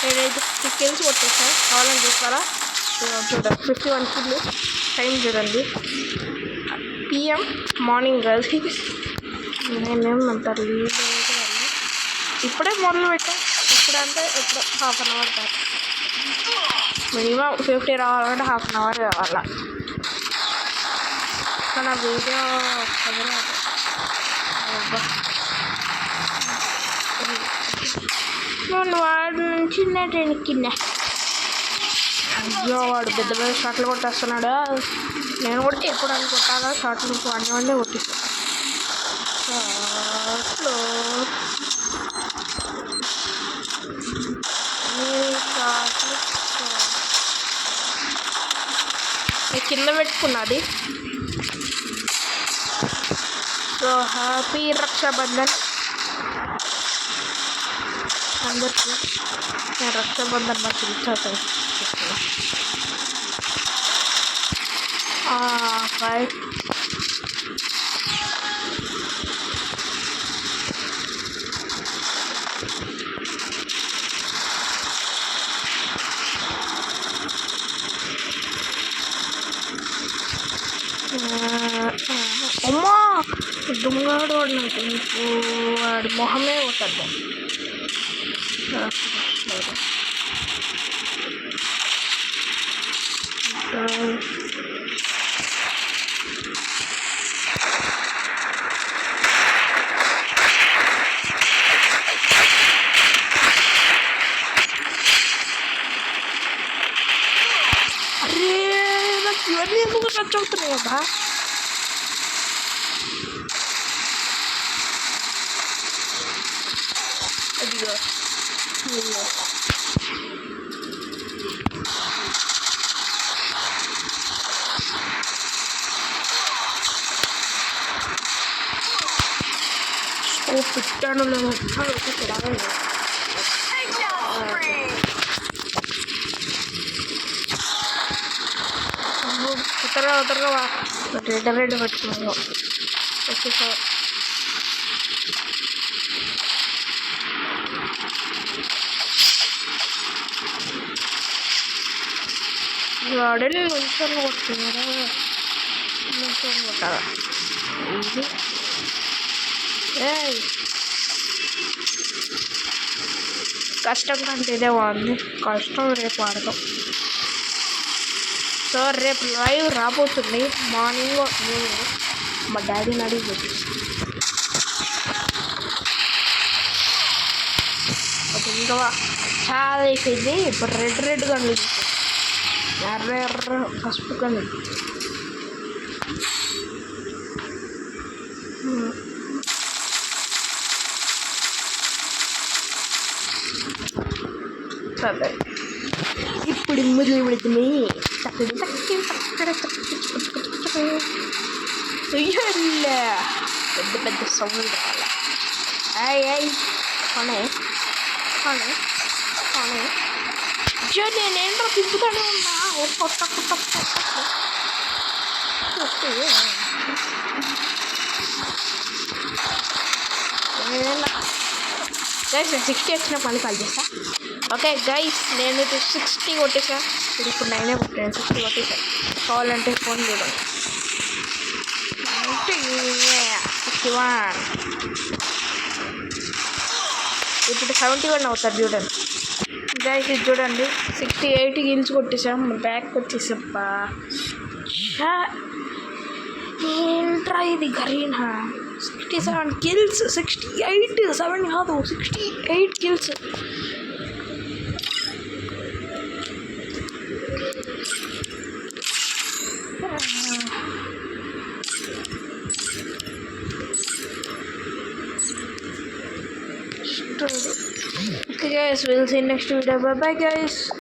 నేనైతే 50 కిల్స్ కొట్టేసాను. కావాలని చూస్తారా? చూడండి 51 కిల్లు. టైం చూడండి PM మార్నింగ్ గర్ల్స్. నేనేం అంటారు ఇప్పుడే మొదలు పెట్టా. ఇప్పుడంటే ఇప్పుడు హాఫ్ అన్ అవర్ కాదు, మినిమం 50 రావాలంటే హాఫ్ అన్ అవర్ కావాలా. కానీ ఆ వీడియో నేను వాడి నుంచి నేను ఎక్కిందా. అయ్యో వాడు పెద్ద పెద్ద షాట్లు కొట్టేస్తున్నాడు. నేను కూడా ఎప్పుడు అని కొట్టాలా షాట్లు అన్నీ కొట్టిస్తాను. షాట్లు కింద పెట్టుకున్నది. సో హ్యాపీ రక్షాబంధన్ అందరికీ. నేను రక్షాబంధన్ మా చూస్తాను. ఫైట్ అమ్మా దొంగడు వాడు నాకు వాడి మొహమే ఒకద్దాం. అరే నాకు ఇవన్నీ ఎందుకు టచ్ అవుతున్నాయి కదా. అదిగో పెట్టాను ఉత్తరగా రెడ్ పెట్టుకున్నాను. ఓకే సార్ వాడని నుంచొని కొట్టుకున్నారా? నుంచొని కొట్టాలా? ఇది కష్టం కంటే ఇదే బాగుంది. కష్టం రేపు ఆడతాం. సో రేపు లైవ్ రాబోతుంది మార్నింగ్. నేను మా డాడీని అడిగి చూపిస్తాను. ఇంకా చాలా అయిపోయింది. ఇప్పుడు రెడ్ గన్లు ఎర్ర పసుపు గన్లు. సరే ఇప్పుడు మొదలు పెడుతుంది. పెద్ద పెద్ద సౌండ్ కావాలి. నేనేంటో తిప్పుతానే ఉన్నా. గైస్ 60 వచ్చిన పని కాల్ చేస్తా. ఓకే గైస్ నేను 60 కొట్టేసా. ఇప్పుడు 9 కొట్టాను. 60 కొట్టేసా. కావాలంటే ఫోన్ చూడండి. 61 ఇప్పుడు 71 అవుతారు చూడండి. గైస్ ఇది చూడండి 68 కిల్స్ కొట్టేసాం. బ్యాక్ వచ్చేసప్పా ఏంట్రా ఇది గరీనా. 67 కిల్స్. 68 7 కాదు 68 kills. Okay guys, we'll see you next video. Bye bye guys.